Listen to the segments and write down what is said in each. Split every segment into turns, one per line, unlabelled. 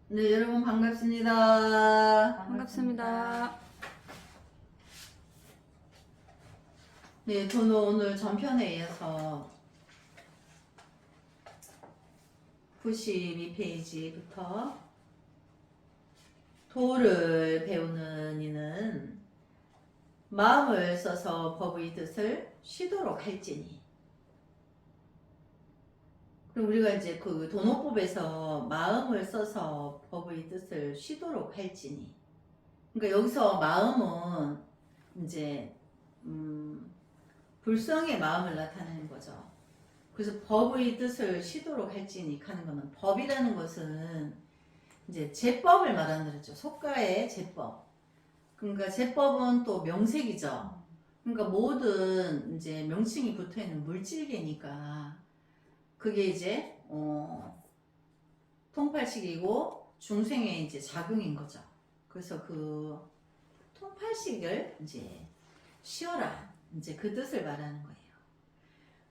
네, 여러분 반갑습니다.
반갑습니다.
네, 저는 오늘 전편에 이어서 92페이지부터 도를 배우는 이는 마음을 써서 법의 뜻을 쉬도록 할지니. 그럼 우리가 이제 그 도노법에서 마음을 써서 법의 뜻을 쉬도록 할지니. 그러니까 여기서 마음은 이제 불성의 마음을 나타내는 거죠. 그래서 법의 뜻을 쉬도록 할지니 하는 거는, 법이라는 것은 이제 제법을 말하는 거죠. 속가의 제법. 그러니까 제법은 또 명색이죠. 그러니까 모든 이제 명칭이 붙어 있는 물질계니까 그게 이제 통팔식이고 중생의 이제 작용인 거죠. 그래서 그 통팔식을 이제 쉬어라, 이제 그 뜻을 말하는 거예요.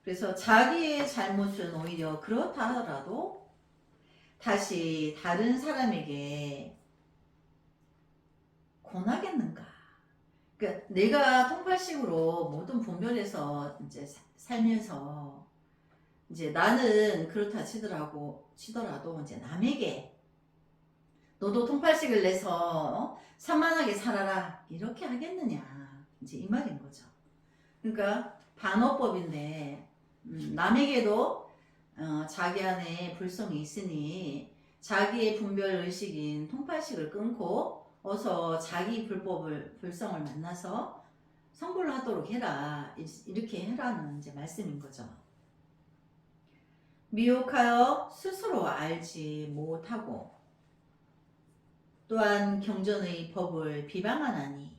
그래서 자기의 잘못은 오히려 그렇다 하더라도 다시 다른 사람에게 권하겠는가? 그러니까 내가 통팔식으로 모든 분별해서 이제 살면서 이제 나는 그렇다 치더라도 이제 남에게 너도 통팔식을 내서 산만하게 살아라 이렇게 하겠느냐, 이제 이 말인 거죠. 그러니까 반어법인데 남에게도 자기 안에 불성이 있으니 자기의 분별 의식인 통팔식을 끊고 어서 자기 불성을 만나서 성불을 하도록 해라, 이렇게 해라는 이제 말씀인 거죠. 미혹하여 스스로 알지 못하고 또한 경전의 법을 비방하나니.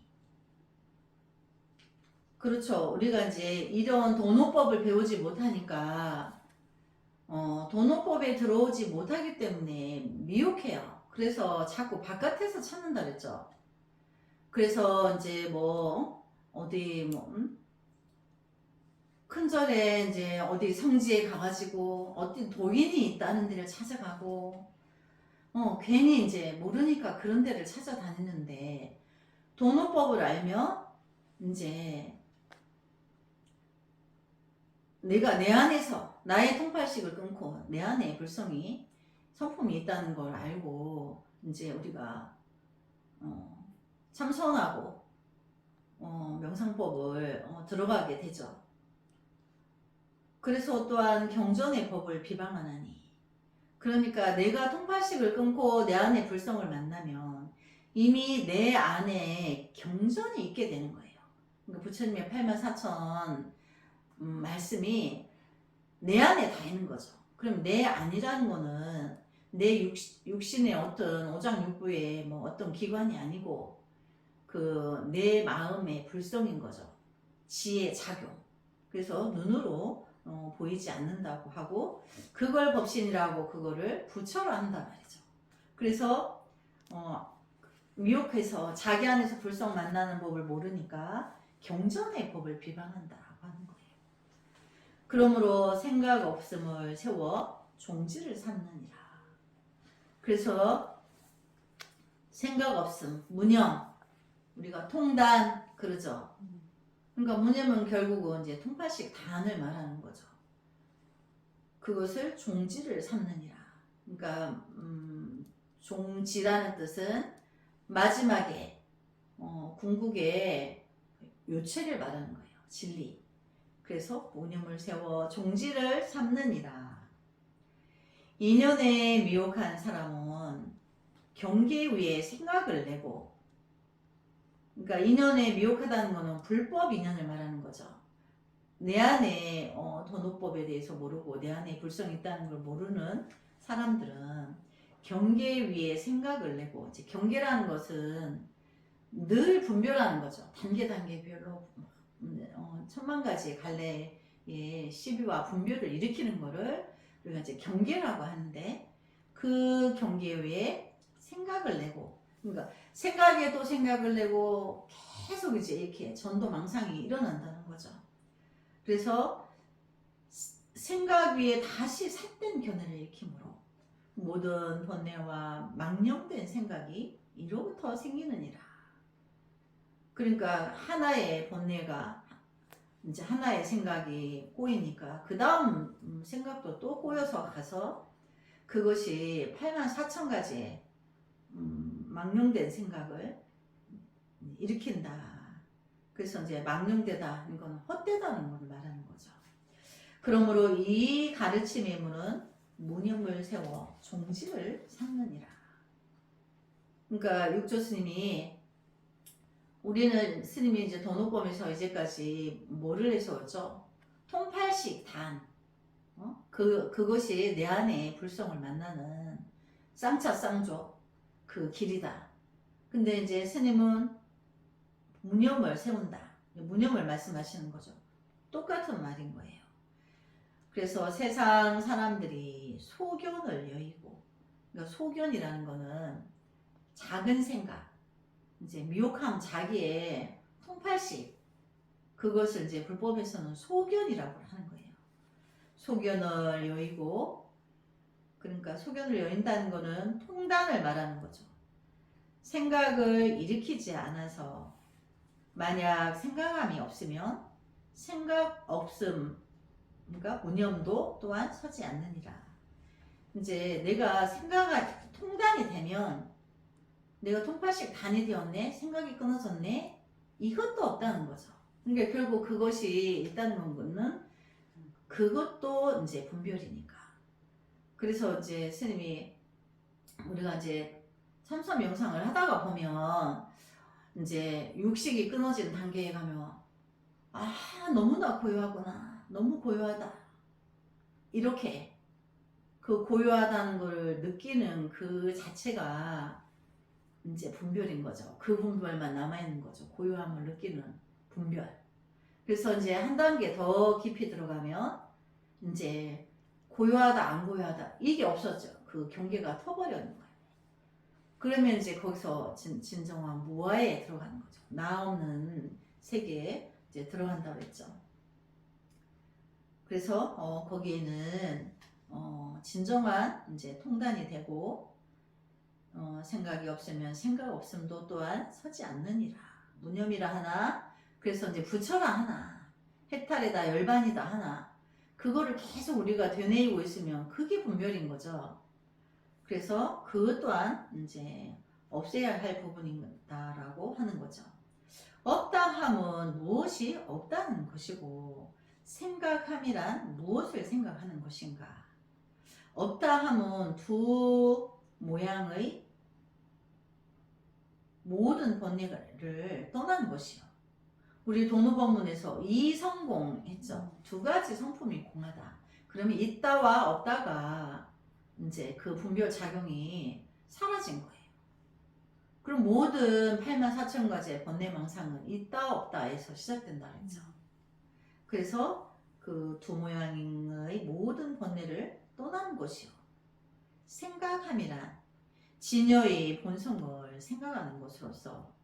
그렇죠. 우리가 이제 이런 도노법을 배우지 못하니까 도노법에 들어오지 못하기 때문에 미혹해요. 그래서 자꾸 바깥에서 찾는다 그랬죠. 그래서 이제 뭐 어디 큰 절에 이제 어디 성지에 가가지고 어떤 도인이 있다는 데를 찾아가고 괜히 이제 모르니까 그런 데를 찾아다니는데, 도노법을 알면 이제 내가 내 안에서 나의 통팔식을 끊고 내 안에 불성이 성품이 있다는 걸 알고 이제 우리가 참선하고 명상법을 들어가게 되죠. 그래서 또한 경전의 법을 비방하나니. 그러니까 내가 통팔식을 끊고 내 안에 불성을 만나면 이미 내 안에 경전이 있게 되는 거예요. 그러니까 부처님의 84,000 말씀이 내 안에 다 있는 거죠. 그럼 내 안이라는 거는 내 육신의 어떤 오장육부의 뭐 어떤 기관이 아니고 그 내 마음의 불성인 거죠. 지의 작용. 그래서 눈으로 보이지 않는다고 하고, 그걸 법신이라고 그거를 부처로 한단 말이죠. 그래서 미혹해서 자기 안에서 불성 만나는 법을 모르니까 경전의 법을 비방한다고 하는 거예요. 그러므로 생각 없음을 세워 종지를 삼느니라. 그래서 생각 없음, 무념, 우리가 통단 그러죠. 그러니까 무념은 결국은 이제 통팔식 단을 말하는 거죠. 그것을 종지를 삼느니라. 그러니까 종지라는 뜻은 마지막에 궁극의 요체를 말하는 거예요. 진리. 그래서 무념을 세워 종지를 삼느니라. 인연에 미혹한 사람은 경계 위에 생각을 내고, 그러니까 인연에 미혹하다는 것은 불법 인연을 말하는 거죠. 내 안에 도노법에 대해서 모르고 내 안에 불성이 있다는 걸 모르는 사람들은 경계 위에 생각을 내고, 이제 경계라는 것은 늘 분별하는 거죠. 단계별로 천만 가지의 갈래의 시비와 분별을 일으키는 거를 우리가 이제 경계라고 하는데, 그 경계 위에 생각을 내고, 그러니까 생각에도 생각을 내고 계속 이제 이렇게 전도망상이 일어난다는 거죠. 그래서 생각 위에 다시 삿된 견해를 일으키므로 모든 번뇌와 망령된 생각이 이로부터 생기느니라. 그러니까 하나의 번뇌가 이제 하나의 생각이 꼬이니까 그 다음 생각도 또 꼬여서 가서 그것이 84,000가지의 망령된 생각을 일으킨다. 그래서 이제 망령되다 이건 헛되다는 걸 말하는 거죠. 그러므로 이 가르침의 문은 무념을 세워 종지를 삼느니라. 그러니까 육조 스님이 우리는 스님이 이제 도노법에서 이제까지 뭐를 해서죠? 통팔식 단. 그것이 내 안에 불성을 만나는 쌍차 쌍조 그 길이다. 근데 이제 스님은 무념을 세운다. 무념을 말씀하시는 거죠. 똑같은 말인 거예요. 그래서 세상 사람들이 소견을 여의고, 그러니까 소견이라는 거는 작은 생각, 이제 미혹함 자기의 통팔식, 그것을 이제 불법에서는 소견이라고 하는 거예요. 소견을 여의고, 그러니까 소견을 여인다는 거는 통단을 말하는 거죠. 생각을 일으키지 않아서 만약 생각함이 없으면 생각 없음, 그러니까 무념도 또한 서지 않느니라. 이제 내가 통단이 되면 내가 통팔식 단이 되었네, 생각이 끊어졌네, 이것도 없다는 거죠. 그러니까 결국 그것이 있다는 거는 그것도 이제 분별이니까. 그래서 이제 스님이 우리가 이제 참선 명상을 하다가 보면 이제 육식이 끊어진 단계에 가면 너무나 고요하구나, 너무 고요하다, 이렇게 그 고요하다는 걸 느끼는 그 자체가 이제 분별인 거죠. 그 분별만 남아있는 거죠. 고요함을 느끼는 분별. 그래서 이제 한 단계 더 깊이 들어가면 이제 고요하다 안 고요하다 이게 없었죠. 그 경계가 터버리는 거예요. 그러면 이제 거기서 진정한 무아에 들어가는 거죠. 나 없는 세계에 이제 들어간다고 했죠. 그래서 거기에는 진정한 이제 통단이 되고 생각이 없으면 생각 없음도 또한 서지 않느니라. 무념이라 하나, 그래서 이제 부처라 하나, 해탈이다 열반이다 하나, 그거를 계속 우리가 되뇌이고 있으면 그게 분별인 거죠. 그래서 그것 또한 이제 없애야 할 부분이다라고 하는 거죠. 없다 함은 무엇이 없다는 것이고, 생각함이란 무엇을 생각하는 것인가. 없다 함은 두 모양의 모든 번뇌를 떠난 것이요. 우리 도노법문에서 이성공 했죠. 두 가지 성품이 공하다. 그러면 있다와 없다가 이제 그 분별 작용이 사라진 거예요. 그럼 모든 84,000가지의 번뇌망상은 있다 없다에서 시작된다 했죠. 그래서 그 두 모양의 모든 번뇌를 떠난 것이요. 생각함이란 진여의 본성을 생각하는 것으로서,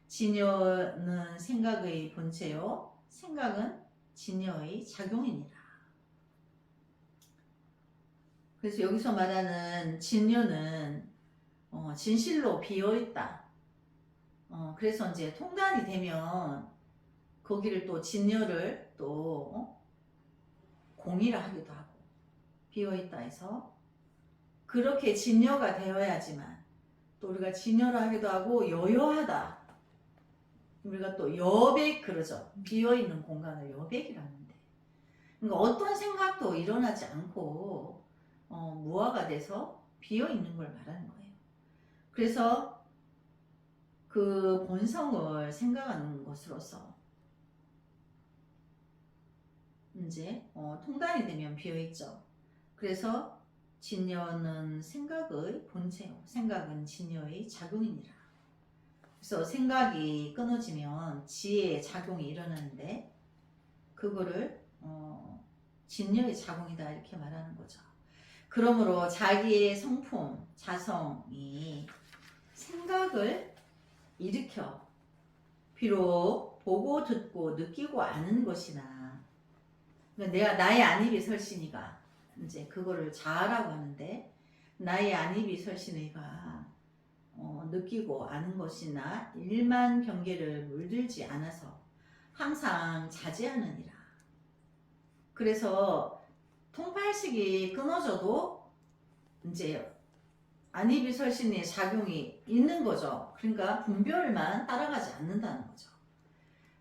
진여는 생각의 본체요, 생각은 진여의 작용이니라. 그래서 여기서 말하는 진여는 진실로 비어있다. 그래서 이제 통단이 되면 거기를 또 진여를 또 공의를 하기도 하고, 비어있다 해서 그렇게 진여가 되어야지만, 또 우리가 진여를 하기도 하고 여여하다, 우리가 또 여백 그러죠. 비어있는 공간을 여백이라는데, 그러니까 어떤 생각도 일어나지 않고 무아가 돼서 비어있는 걸 말하는 거예요. 그래서 그 본성을 생각하는 것으로서 이제 통단이 되면 비어있죠. 그래서 진여는 생각의 본체요, 생각은 진여의 작용이니라. 그래서 생각이 끊어지면 지혜의 작용이 일어나는데, 그거를 진여의 작용이다 이렇게 말하는 거죠. 그러므로 자기의 성품, 자성이 생각을 일으켜 비록 보고 듣고 느끼고 아는 것이나, 내가 나의 안입이 설신이가 이제 그거를 자아라고 하는데, 나의 안입이 설신의가 느끼고 아는 것이나 일만 경계를 물들지 않아서 항상 자제하느니라. 그래서 통팔식이 끊어져도 이제 안입이 설신의 작용이 있는 거죠. 그러니까 분별만 따라가지 않는다는 거죠.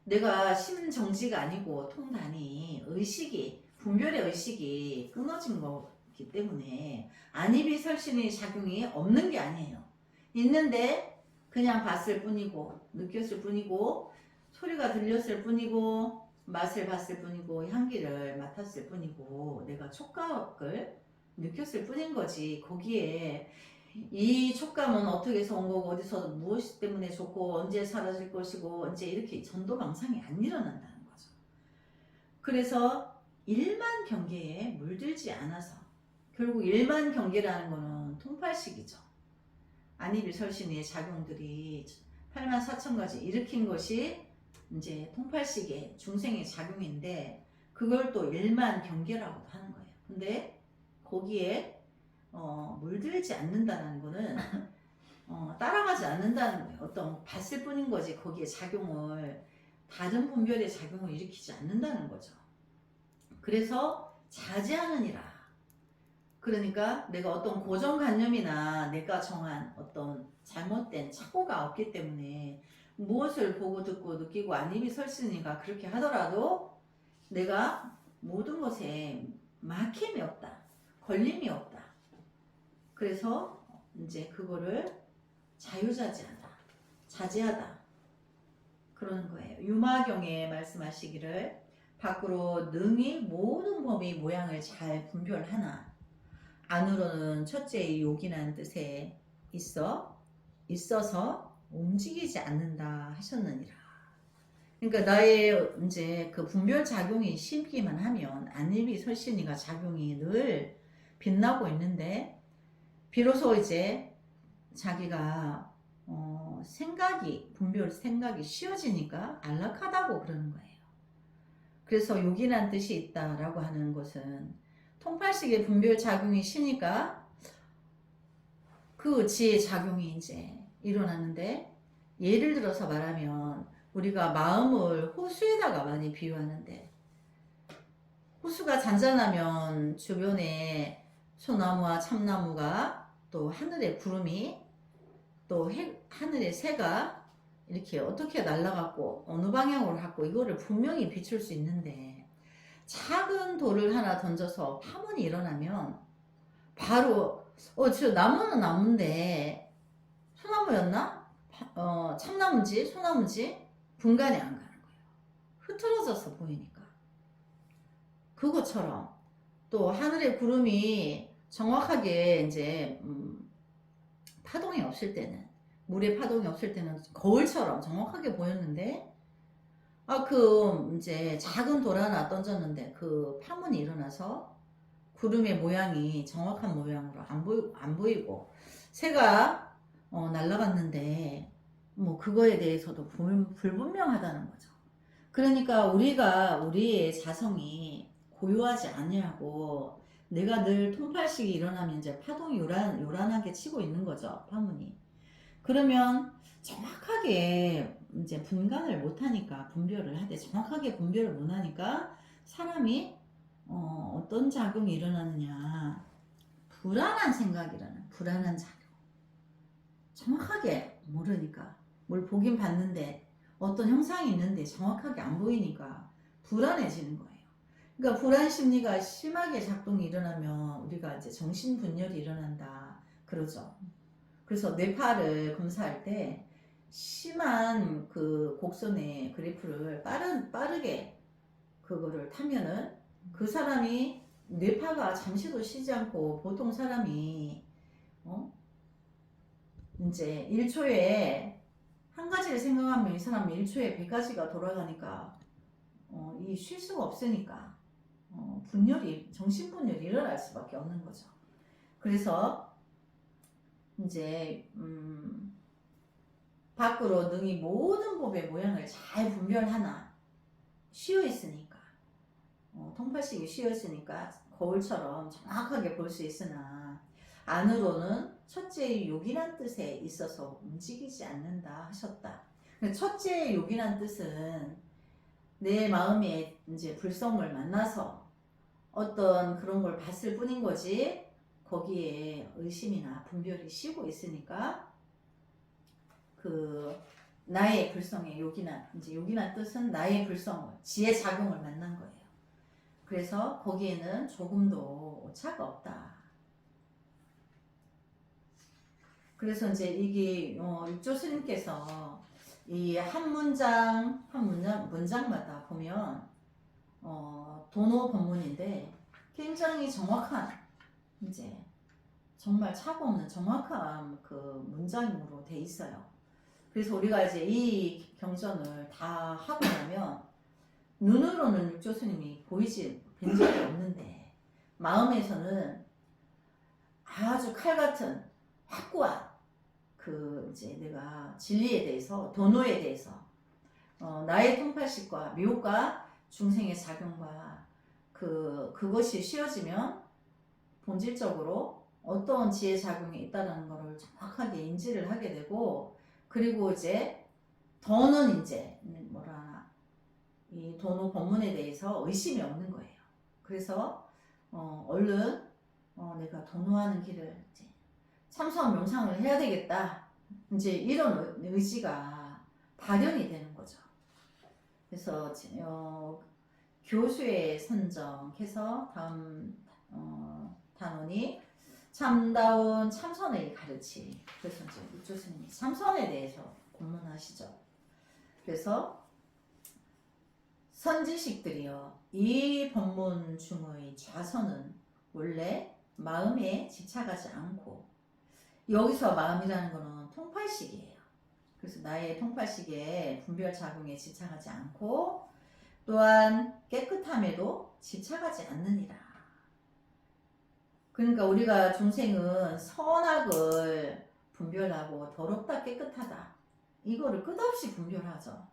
내가 심정지가 아니고 통단이 의식이 분별의 의식이 끊어진 거기 때문에 안입이 설신의 작용이 없는 게 아니에요. 있는데 그냥 봤을 뿐이고 느꼈을 뿐이고 소리가 들렸을 뿐이고 맛을 봤을 뿐이고 향기를 맡았을 뿐이고 내가 촉각을 느꼈을 뿐인 거지. 거기에 이 촉감은 어떻게 해서 온 거고 어디서 무엇 때문에 좋고 언제 사라질 것이고 언제 이렇게 전도망상이 안 일어난다는 거죠. 그래서 일만 경계에 물들지 않아서 결국 일만 경계라는 거는 통팔식이죠. 안입이 설신의 작용들이 8만 4천 가지 일으킨 것이 이제 통팔식의 중생의 작용인데 그걸 또 일만 경계라고도 하는 거예요. 근데 거기에 물들지 않는다는 거는 따라가지 않는다는 거예요. 어떤 봤을 뿐인 거지 거기에 작용을 다른 분별의 작용을 일으키지 않는다는 거죠. 그래서 자제하느니라. 그러니까 내가 어떤 고정관념이나 내가 정한 어떤 잘못된 착오가 없기 때문에 무엇을 보고 듣고 느끼고 안입이 설신이가 그렇게 하더라도 내가 모든 것에 막힘이 없다. 걸림이 없다. 그래서 이제 그거를 자유자재하다. 자제하다. 그러는 거예요. 유마경에 말씀하시기를 밖으로 능히 모든 법의 모양을 잘 분별하나 안으로는 첫째의 욕이라는 뜻에 있어서 움직이지 않는다 하셨느니라. 그러니까 나의 이제 그 분별 작용이 심기만 하면 안입이 설신이가 작용이 늘 빛나고 있는데 비로소 이제 자기가 분별 생각이 쉬워지니까 안락하다고 그러는 거예요. 그래서 욕이란 뜻이 있다라고 하는 것은 통팔식의 분별 작용이 쉬니까 그 지혜 작용이 이제 일어나는데 예를 들어서 말하면 우리가 마음을 호수에다가 많이 비유하는데 호수가 잔잔하면 주변에 소나무와 참나무가 또 하늘의 구름이 또 하늘의 새가 이렇게 어떻게 날아갔고 어느 방향으로 갔고 이거를 분명히 비출 수 있는데 작은 돌을 하나 던져서 파문이 일어나면 바로 저 나무는 나무인데 소나무였나? 참나무인지 소나무인지 분간이 안 가는 거예요. 흐트러져서 보이니까. 그것처럼 또 하늘의 구름이 정확하게 이제 파동이 없을 때는 물의 파동이 없을 때는 거울처럼 정확하게 보였는데 그 이제 작은 돌 하나 던졌는데 그 파문이 일어나서 구름의 모양이 정확한 모양으로 안 보이고 새가 날아갔는데 뭐 그거에 대해서도 불분명하다는 거죠. 그러니까 우리가 우리의 자성이 고요하지 아니하고 내가 늘 통팔식이 일어나면 이제 파동이 요란하게 치고 있는 거죠. 파문이. 그러면 정확하게 이제 분간을 못하니까 분별을 하되 정확하게 분별을 못하니까 사람이 어떤 작용이 일어나느냐 불안한 생각이 일어나요. 불안한 작용. 정확하게 모르니까 뭘 보긴 봤는데 어떤 형상이 있는데 정확하게 안 보이니까 불안해지는 거예요. 그러니까 불안 심리가 심하게 작동이 일어나면 우리가 이제 정신분열이 일어난다 그러죠. 그래서 뇌파를 검사할 때 심한 그 곡선의 그래프를 빠르게 그거를 타면은 그 사람이 뇌파가 잠시도 쉬지 않고 보통 사람이 이제 1초에 한 가지를 생각하면 이 사람 1초에 100가지가 돌아가니까 이 쉴 수가 없으니까 정신분열이 일어날 수밖에 없는 거죠. 그래서 이제 밖으로 능히 모든 법의 모양을 잘 분별하나 쉬어 있으니까 통팔식이 쉬어 있으니까 거울처럼 정확하게 볼 수 있으나 안으로는 첫째의 욕이란 뜻에 있어서 움직이지 않는다 하셨다. 첫째의 욕이란 뜻은 내 마음에 이제 불성을 만나서 어떤 그런 걸 봤을 뿐인 거지, 거기에 의심이나 분별이 쉬고 있으니까 그 나의 불성의 욕이나 이제 욕이란 뜻은 나의 불성을, 지혜 작용을 만난 거예요. 그래서 거기에는 조금도 오차가 없다. 그래서 이제 이게 육조 스님께서 이 한 문장 한 문장마다 보면 도노 법문인데 굉장히 정확한, 이제 정말 차고 없는 정확한 그 문장으로 돼 있어요. 그래서 우리가 이제 이 경전을 다 하고 나면 눈으로는 육조 스님이 본 적이 없는데 마음에서는 아주 칼 같은 확고한 그 이제 내가 진리에 대해서, 도노에 대해서, 나의 통팔식과 미혹과 중생의 작용과 그것이 씌워지면 본질적으로 어떤 지혜 작용이 있다는 것을 정확하게 인지를 하게 되고, 그리고 이제 더는 이제 뭐라 이 도노 법문에 대해서 의심이 없는 거예요. 그래서 얼른 내가 도노하는 길을 이제 참선 명상을 해야 되겠다, 이제 이런 의지가 발현이 되는 거죠. 그래서 교수의 선정해서 다음 단원이 참다운 참선의 가르치. 그래서 이제 육조 스님이 참선에 대해서 공론하시죠. 그래서 선지식들이여, 이 법문 중의 좌선은 원래 마음에 집착하지 않고, 여기서 마음이라는 거는 통팔식이에요. 그래서 나의 통팔식에 분별 작용에 집착하지 않고, 또한 깨끗함에도 집착하지 않느니라. 그러니까 우리가 중생은 선악을 분별하고 더럽다 깨끗하다 이거를 끝없이 분별하죠.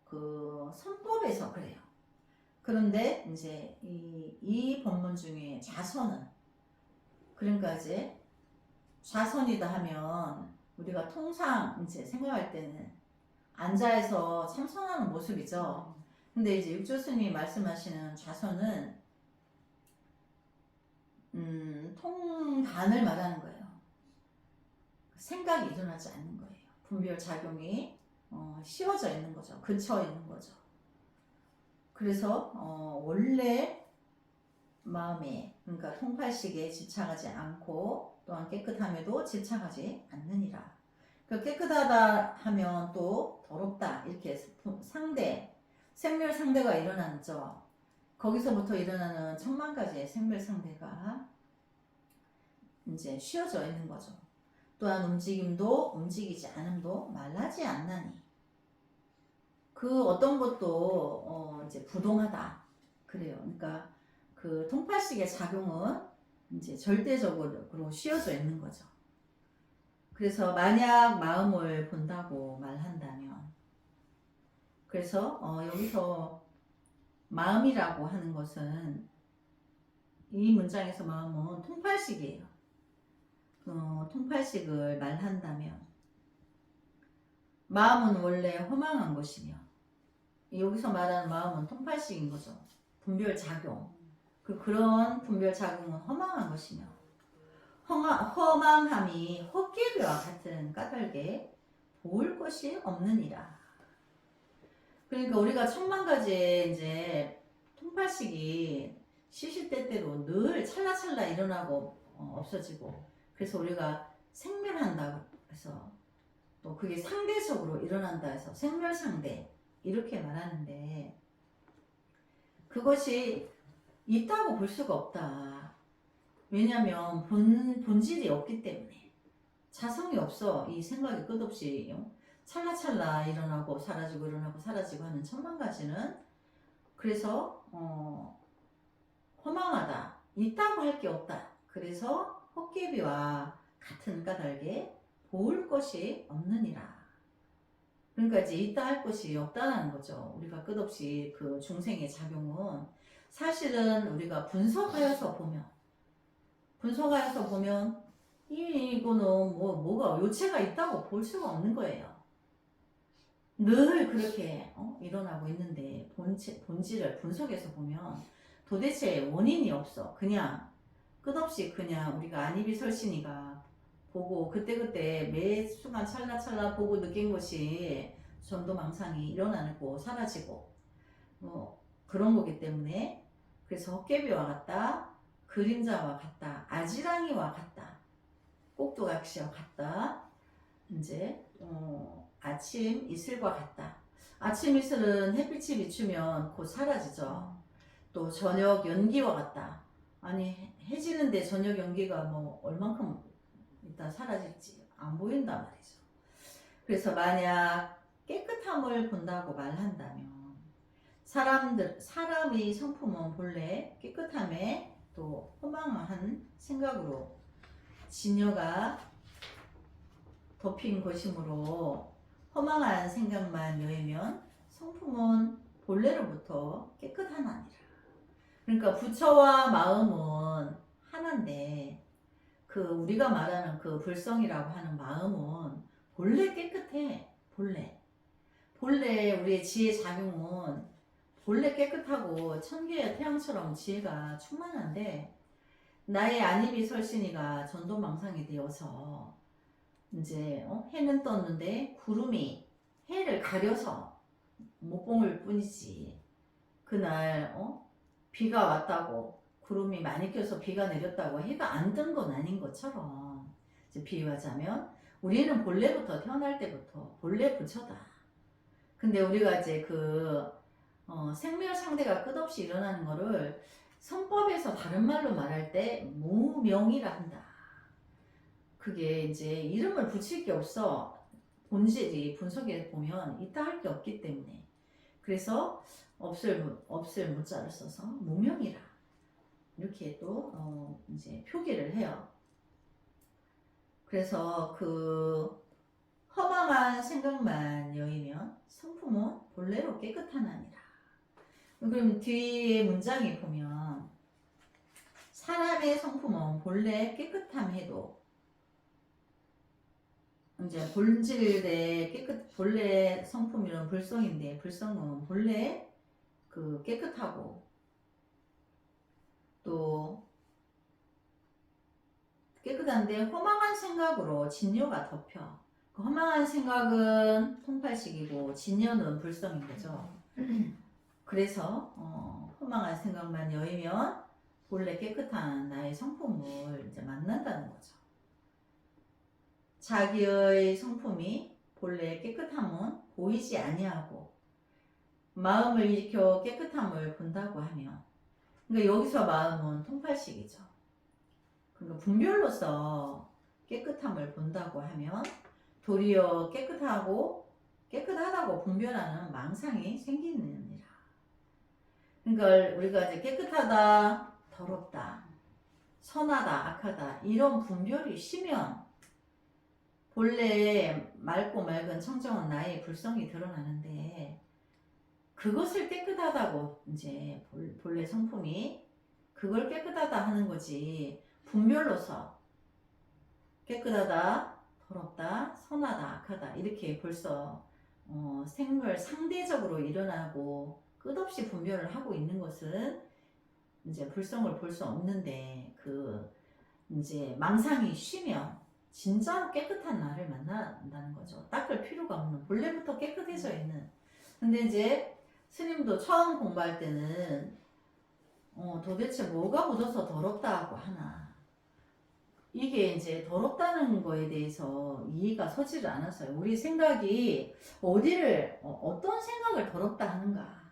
그 선법에서 그래요. 그런데 이제 이 법문 중에 좌선은, 그러니까 이제 좌선이다 하면 우리가 통상 이제 생각할 때는 앉아서 참선하는 모습이죠. 근데 이제 육조 스님이 말씀하시는 좌선은 통단을 말하는 거예요. 생각이 일어나지 않는 거예요. 분별 작용이 씌워져 있는 거죠. 그쳐 있는 거죠. 그래서 원래 마음에, 그러니까 통팔식에 집착하지 않고 또한 깨끗함에도 집착하지 않느니라. 그 깨끗하다 하면 또 더럽다 이렇게 생멸 상대가 일어나죠. 거기서부터 일어나는 천만 가지의 생멸 상대가 이제 쉬어져 있는 거죠. 또한 움직임도 움직이지 않음도 말라지 않나니, 그 어떤 것도 이제 부동하다 그래요. 그러니까 그 통팔식의 작용은 이제 절대적으로 쉬어져 있는 거죠. 그래서 만약 마음을 본다고 말한다면, 그래서 여기서 마음이라고 하는 것은 이 문장에서 마음은 통팔식이에요. 통팔식을 말한다면 마음은 원래 허망한 것이며, 여기서 말하는 마음은 통팔식인 거죠. 분별 작용. 그런 분별 작용은 허망한 것이며, 허망함이 헛개비와 같은 까닭에 보을 것이 없느니라. 그러니까 우리가 천만 가지의 이제 통팔식이 시시때때로 늘 찰나찰나 일어나고 없어지고, 그래서 우리가 생멸한다 해서, 또 그게 상대적으로 일어난다 해서 생멸상대 이렇게 말하는데, 그것이 있다고 볼 수가 없다. 왜냐하면 본질이 없기 때문에. 자성이 없어. 이 생각이 끝없이 찰나찰나 일어나고 사라지고 일어나고 사라지고 하는 천만 가지는. 그래서 허망하다, 있다고 할 게 없다. 그래서 헛개비와 같은 까닭에 보을 것이 없느니라. 그러니까 이제 있다 할 것이 없다는 거죠. 우리가 끝없이 그 중생의 작용은 사실은 우리가 분석하여서 보면 분석하여서 보면 이거는 뭐가 요체가 있다고 볼 수가 없는 거예요. 늘 그렇게 일어나고 있는데 본질을 분석해서 보면 도대체 원인이 없어. 그냥 끝없이 그냥 우리가 안이비설신이가 보고 그때그때 매 순간 찰나찰나 보고 느낀 것이 전도망상이 일어나고 사라지고 그런 거기 때문에 그래서 헛개비와 같다, 그림자와 같다, 아지랑이와 같다, 꼭두각시와 같다, 이제 아침 이슬과 같다. 아침 이슬은 햇빛이 비추면 곧 사라지죠. 또 저녁 연기와 같다. 아니 해지는데 저녁 연기가 뭐 얼만큼 일단 사라질지 안 보인단 말이죠. 그래서 만약 깨끗함을 본다고 말한다면 사람의 성품은 본래 깨끗함에 또 허망한 생각으로 진여가 덮인 것이므로 허망한 생각만 여이면 성품은 본래로부터 깨끗하나니라. 그러니까 부처와 마음은 하나인데 그 우리가 말하는 그 불성이라고 하는 마음은 본래 깨끗해. 본래 우리의 지혜 작용은 본래 깨끗하고 천개의 태양처럼 지혜가 충만한데 나의 안이비설신이가 전도망상이 되어서 이제 해는 떴는데 구름이 해를 가려서 못 본 뿐이지. 그날 비가 왔다고 구름이 많이 껴서 비가 내렸다고 해가 안 뜬 건 아닌 것처럼 이제 비유하자면 우리는 본래부터 태어날 때부터 본래 부처다. 근데 우리가 이제 그 생멸상대가 끝없이 일어나는 거를 선법에서 다른 말로 말할 때 무명이라 한다. 그게 이제 이름을 붙일 게 없어. 본질이 분석해 보면 있다 할 게 없기 때문에. 그래서 없을 무자를 써서 무명이라 이렇게 또 이제 표기를 해요. 그래서 그 허망한 생각만 여이면 성품은 본래로 깨끗하나니라. 그럼 뒤에 문장에 보면 사람의 성품은 본래 깨끗함해도 이제 본질의 본래 성품이란 불성인데 불성은 본래 그 깨끗하고 또 깨끗한데 허망한 생각으로 진여가 덮여. 그 허망한 생각은 통팔식이고 진여는 불성인 거죠. 그래서 허망한 생각만 여이면 본래 깨끗한 나의 성품을 이제 만난다는 거죠. 자기의 성품이 본래 깨끗함은 보이지 아니하고 마음을 일으켜 깨끗함을 본다고 하면 그러니까 여기서 마음은 통팔식이죠. 그러니까 분별로서 깨끗함을 본다고 하면 도리어 깨끗하다고 분별하는 망상이 생기느니라. 그러니까 우리가 이제 깨끗하다, 더럽다, 선하다, 악하다 이런 분별이 쉬면 본래 맑고 맑은 청정한 나의 불성이 드러나는데 그것을 깨끗하다고 이제 본래 성품이 그걸 깨끗하다 하는 거지 분별로서 깨끗하다, 더럽다, 선하다, 악하다 이렇게 벌써 생물 상대적으로 일어나고 끝없이 분별을 하고 있는 것은 이제 불성을 볼 수 없는데 그 이제 망상이 쉬면 진짜로 깨끗한 나를 만난다는 거죠. 닦을 필요가 없는 본래부터 깨끗해져 있는. 근데 이제 스님도 처음 공부할 때는 도대체 뭐가 묻어서 더럽다고 하나 이게 이제 더럽다는 거에 대해서 이해가 서지를 않았어요. 우리 생각이 어떤 생각을 더럽다 하는가.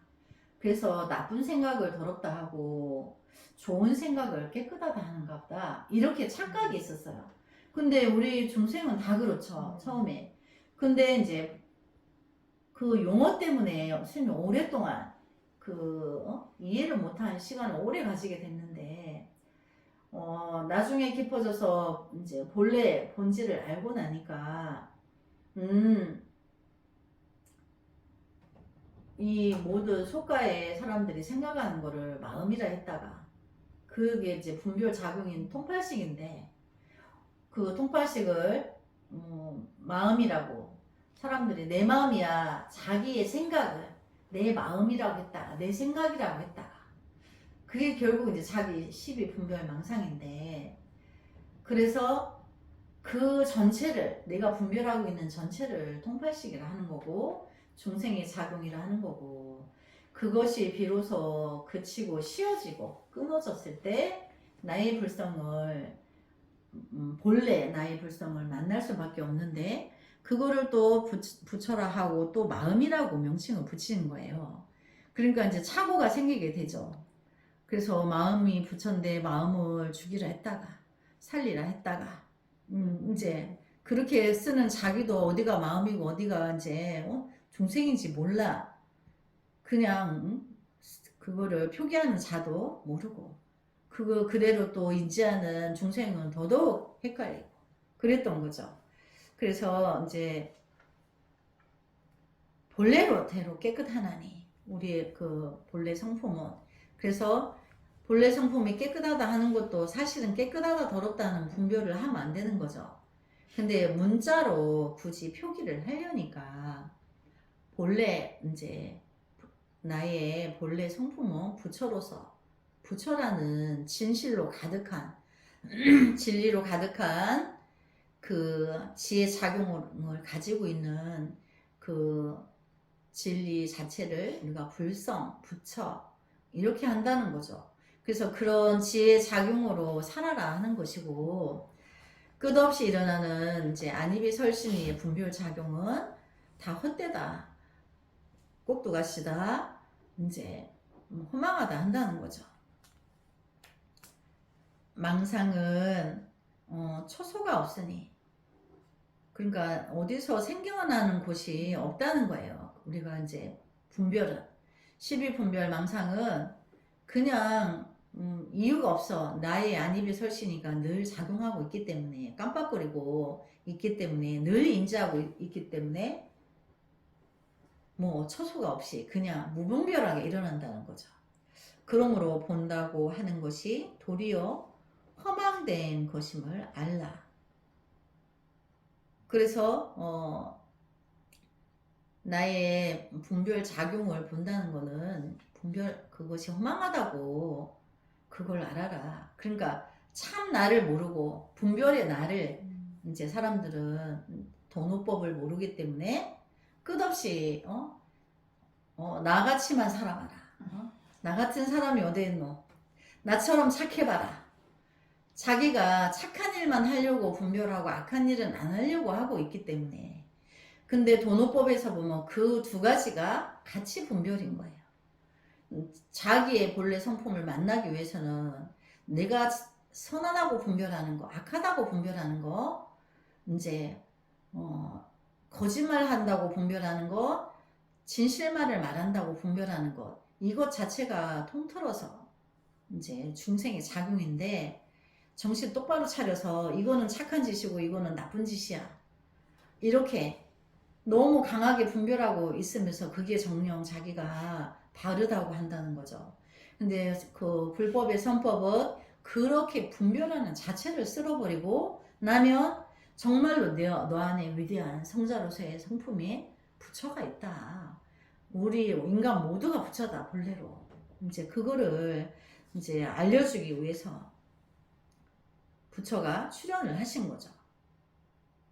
그래서 나쁜 생각을 더럽다 하고 좋은 생각을 깨끗하다 하는가 보다 이렇게 착각이 있었어요. 근데 우리 중생은 다 그렇죠. 처음에. 근데 이제 그 용어 때문에 스님이 오랫동안 이해를 못한 시간을 오래 가지게 됐는데 나중에 깊어져서 이제 본래 본질을 알고 나니까 이 모든 속가의 사람들이 생각하는 거를 마음이라 했다가 그게 이제 분별 작용인 통팔식인데 그 통팔식을 마음이라고 사람들이 내 마음이야 자기의 생각을 내 마음이라고 했다가 내 생각이라고 했다가 그게 결국 이제 자기 12분별 망상인데 그래서 그 전체를 내가 분별하고 있는 전체를 통팔식이라 하는 거고 중생의 작용이라 하는 거고 그것이 비로소 그치고 쉬어지고 끊어졌을 때 나의 불성을 본래 나의 불성을 만날 수밖에 없는데 그거를 또 부처라 하고 또 마음이라고 명칭을 붙이는 거예요. 그러니까 이제 착오가 생기게 되죠. 그래서 마음이 부처인데 마음을 죽이라 했다가 살리라 했다가 이제 그렇게 쓰는 자기도 어디가 마음이고 어디가 이제 중생인지 몰라. 그냥 그거를 표기하는 자도 모르고 그거 그대로 또 인지하는 중생은 더더욱 헷갈리고 그랬던 거죠. 그래서 이제 본래로대로 깨끗하나니 우리의 그 본래 성품은 그래서 본래 성품이 깨끗하다 하는 것도 사실은 깨끗하다 더럽다는 분별을 하면 안 되는 거죠. 근데 문자로 굳이 표기를 하려니까 본래 이제 나의 본래 성품은 부처로서 부처라는 진실로 가득한 진리로 가득한 그 지혜 작용을 가지고 있는 그 진리 자체를 우리가 불성, 부처 이렇게 한다는 거죠. 그래서 그런 지혜 작용으로 살아라 하는 것이고 끝없이 일어나는 이제 안입이 설신의 분별 작용은 다 헛되다, 꼭두가시다, 이제 허망하다 한다는 거죠. 망상은 초소가 없으니 그러니까 어디서 생겨나는 곳이 없다는 거예요. 우리가 이제 분별은 12분별 망상은 그냥 이유가 없어. 나의 안입이 설시니까 늘 작용하고 있기 때문에 깜빡거리고 있기 때문에 늘 인지하고 있기 때문에 뭐 처소가 없이 그냥 무분별하게 일어난다는 거죠. 그러므로 본다고 하는 것이 도리어 허망된 것임을 알라. 그래서 나의 분별 작용을 본다는 거는 분별 그것이 허망하다고 그걸 알아라. 그러니까 참 나를 모르고 분별의 나를 이제 사람들은 도노법을 모르기 때문에 끝없이 나같이만 살아봐라. 나 같은 사람이 어디 있노? 나처럼 착해봐라. 자기가 착한 일만 하려고 분별하고 악한 일은 안 하려고 하고 있기 때문에 근데 도노법에서 보면 그 두 가지가 같이 분별인 거예요. 자기의 본래 성품을 만나기 위해서는 내가 선하다고 분별하는 거, 악하다고 분별하는 거, 이제 거짓말 한다고 분별하는 거, 진실말을 말한다고 분별하는 것, 이것 자체가 통틀어서 이제 중생의 작용인데 정신 똑바로 차려서 이거는 착한 짓이고 이거는 나쁜 짓이야. 이렇게 너무 강하게 분별하고 있으면서 그게 정녕 자기가 바르다고 한다는 거죠. 근데 그 불법의 선법은 그렇게 분별하는 자체를 쓸어버리고 나면 정말로 너 안에 위대한 성자로서의 성품이 부처가 있다. 우리 인간 모두가 부처다 본래로. 이제 그거를 이제 알려주기 위해서 부처가 출현을 하신 거죠.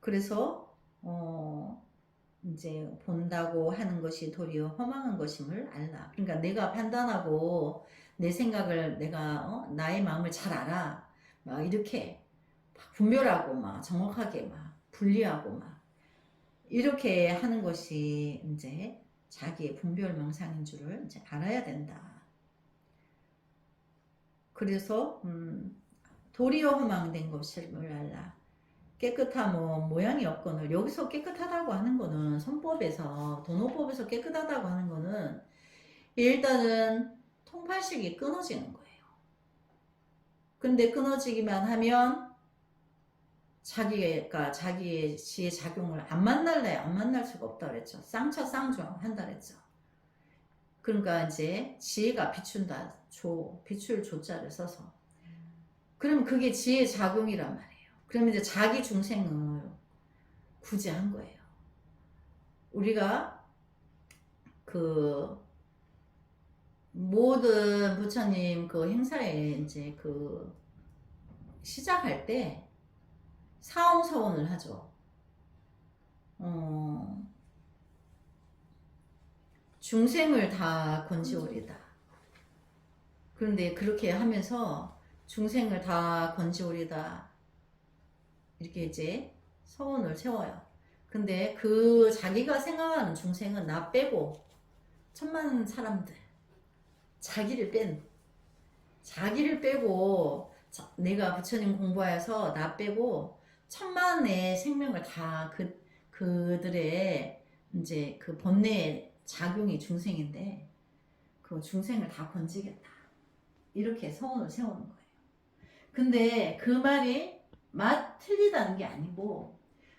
그래서 이제 본다고 하는 것이 도리어 허망한 것임을 알라. 그러니까 내가 판단하고 내 생각을 내가 나의 마음을 잘 알아. 막 이렇게 분별하고 막 정확하게 막 분리하고 막 이렇게 하는 것이 이제 자기의 분별망상인 줄을 이제 알아야 된다. 그래서 도리어 허망된 것임을 알라. 깨끗함은 모양이 없거늘 여기서 깨끗하다고 하는 거는 선법에서 도노법에서 깨끗하다고 하는 거는 일단은 통팔식이 끊어지는 거예요. 근데 끊어지기만 하면 자기가 자기의 지혜 작용을 안 만날래 안 만날 수가 없다 그랬죠. 쌍처 쌍종 한다 그랬죠. 그러니까 이제 지혜가 비춘다 비출 조자를 써서 그럼 그게 지혜 작용이란 말이에요. 그러면 이제 자기 중생을 구제한 거예요. 우리가 그 모든 부처님 그 행사에 이제 그 시작할 때 사홍서원을 하죠. 중생을 다 건지오리다. 그런데 그렇게 하면서 중생을 다 건지오리다 이렇게 이제 서원을 세워요. 근데 그 자기가 생각하는 중생은 나 빼고 천만 사람들, 자기를 빼고 내가 부처님 공부하여서 나 빼고 천만의 생명을 다 그들의 이제 그 번뇌의 작용이 중생인데 그 중생을 다 건지겠다. 이렇게 서원을 세우는 거예요. 근데 그 말이 틀리다는 게 아니고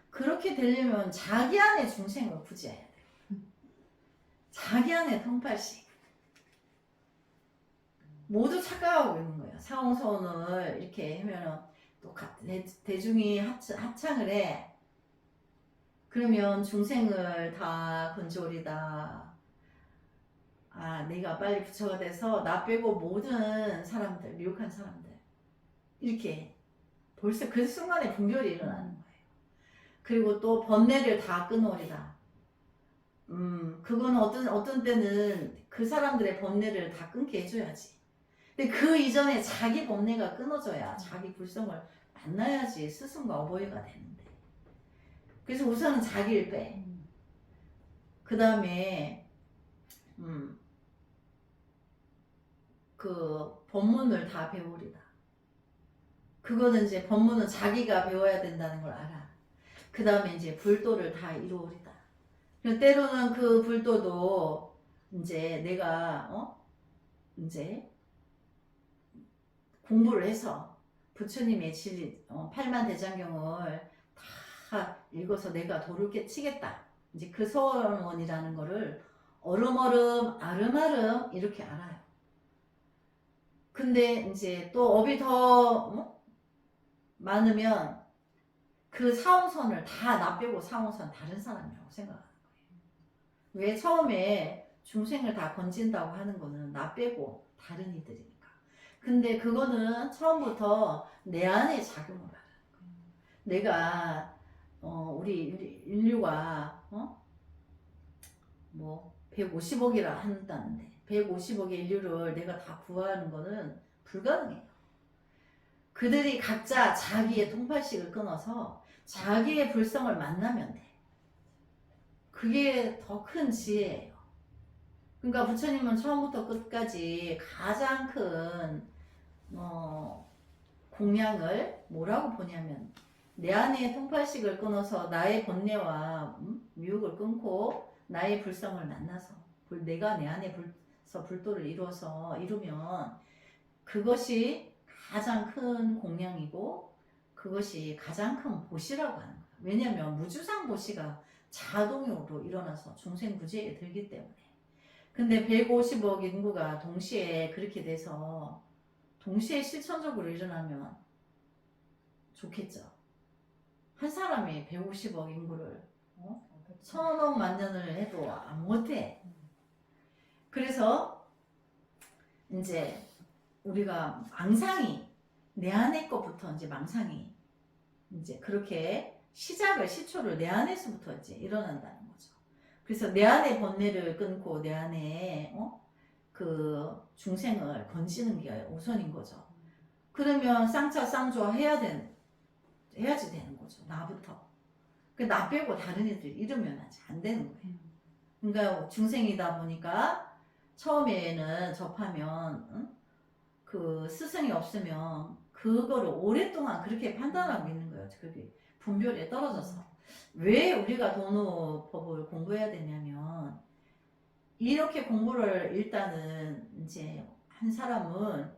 그렇게 되려면 자기 안에 중생을 구제해야 돼요. 자기 안에 통팔식. 모두 착각하고 있는 거예요. 사홍서원을 이렇게 하면 또 대중이 합창을 해. 그러면 중생을 다 건져오리다. 아, 내가 빨리 부처가 돼서 나 빼고 모든 사람들, 미혹한 사람들 이렇게 벌써 그 순간에 분별이 일어나는 거예요. 그리고 또 번뇌를 다 끊어오리다. 그건 어떤 때는 그 사람들의 번뇌를 다 끊게 해줘야지. 근데 그 이전에 자기 번뇌가 끊어져야 자기 불성을 만나야지 스승과 어버이가 되는데. 그래서 우선은 자기를 빼. 그 다음에 그 법문을 다 배우리다. 그거는 이제 법문은 자기가 배워야 된다는 걸 알아. 그 다음에 이제 불도를 다 이루어리다. 때로는 그 불도도 이제 내가 이제 공부를 해서 부처님의 진리 8만 대장경을 다 읽어서 내가 도를 깨치겠다. 이제 그 서원이라는 거를 얼음얼음 아름아름 이렇게 알아요. 근데 이제 또 업이 더 많으면 그 사홍선을 다 나 빼고 사홍선 다른 사람이라고 생각하는 거예요. 왜 처음에 중생을 다 건진다고 하는 거는 나 빼고 다른 이들이니까. 근데 그거는 처음부터 내 안에 작용을 하는 거예요. 내가 우리 인류가 뭐 150억이라 한다는데 150억의 인류를 내가 다 구하는 거는 불가능해요. 그들이 각자 자기의 통팔식을 끊어서 자기의 불성을 만나면 돼. 그게 더 큰 지혜예요. 그러니까 부처님은 처음부터 끝까지 가장 큰 공양을 뭐라고 보냐면 내 안에 통팔식을 끊어서 나의 번뇌와 미혹을 끊고 나의 불성을 만나서 내가 내 안에 불도를 이루면 그것이 가장 큰 공양이고 그것이 가장 큰 보시라고 하는 거예요. 왜냐하면 무주상 보시가 자동으로 일어나서 중생 구제에 들기 때문에. 근데 150억 인구가 동시에 그렇게 돼서 동시에 실천적으로 일어나면 좋겠죠. 한 사람이 150억 인구를 1000억 만년을 해도 못해. 그래서 이제 우리가 망상이 내 안의 것부터 이제 망상이 이제 그렇게 시초를 내 안에서부터 이제 일어난다는 거죠. 그래서 내 안의 번뇌를 끊고 내 안에 그 중생을 건지는 게 우선인 거죠. 그러면 쌍차 쌍조화 해야지 되는 거죠. 나부터. 나 빼고 다른 애들 이러면 아직 안 되는 거예요. 그러니까 중생이다 보니까 처음에는 접하면 그 스승이 없으면 그거를 오랫동안 그렇게 판단하고 있는 거예요. 그게 분별에 떨어져서. 왜 우리가 도노법을 공부해야 되냐면 이렇게 공부를 일단은 이제 한 사람은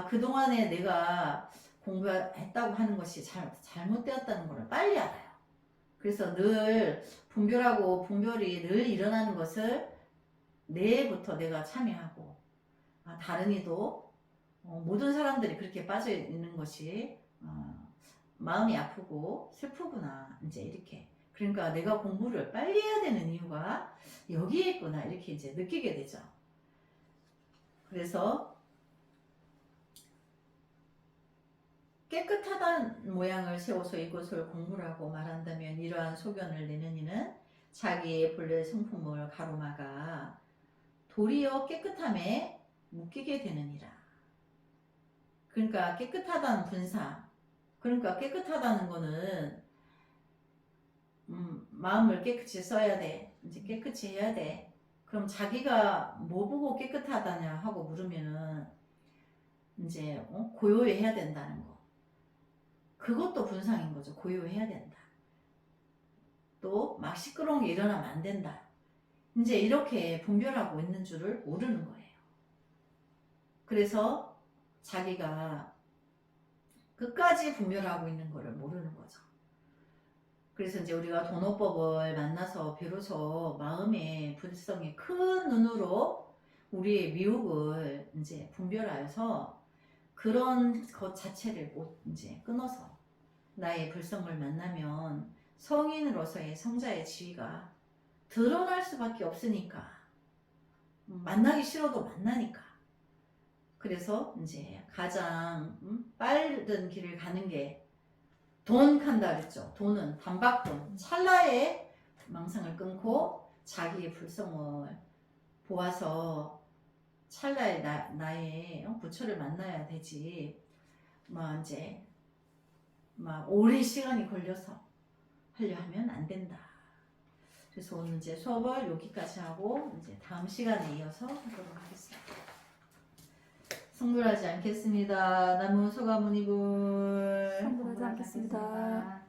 그동안에 내가 공부했다고 하는 것이 잘못되었다는 걸 빨리 알아요. 그래서 늘 분별이 늘 일어나는 것을 내부터 내가 참여하고 다른 이도 모든 사람들이 그렇게 빠져 있는 것이 마음이 아프고 슬프구나 이제 이렇게. 그러니까 내가 공부를 빨리 해야 되는 이유가 여기에 있구나 이렇게 이제 느끼게 되죠. 그래서 깨끗하다는 모양을 세워서 이것을 공부라고 말한다면 이러한 소견을 내는 이는 자기의 본래 성품을 가로막아 도리어 깨끗함에 묶이게 되느니라. 그러니까 깨끗하다는 분사, 그러니까 깨끗하다는 거는 마음을 깨끗이 써야 돼. 이제 깨끗이 해야 돼. 그럼 자기가 뭐 보고 깨끗하다냐 하고 물으면은 이제 고요해야 된다는 거. 그것도 분상인 거죠. 고요해야 된다. 또 막 시끄러운 게 일어나면 안 된다. 이제 이렇게 분별하고 있는 줄을 모르는 거예요. 그래서 자기가 끝까지 분별하고 있는 거를 모르는 거죠. 그래서 이제 우리가 돈오법을 만나서 비로소 마음의 불성이 큰 눈으로 우리의 미혹을 이제 분별하여서 그런 것 자체를 이제 끊어서 나의 불성을 만나면 성인으로서의 성자의 지위가 드러날 수밖에 없으니까 만나기 싫어도 만나니까. 그래서 이제 가장 빠른 길을 가는 게 돈 간다 그랬죠. 돈은 단박돈 찰나에 망상을 끊고 자기의 불성을 보아서 찰나에 나의 부처를 만나야 되지. 막 이제 막 오랜 시간이 걸려서 하려 하면 안 된다. 그래서 오늘 이제 수업을 여기까지 하고 이제 다음 시간에 이어서 하도록 하겠습니다. 성불하지 않겠습니다. 남은 소가문이불
성불하지 않겠습니다.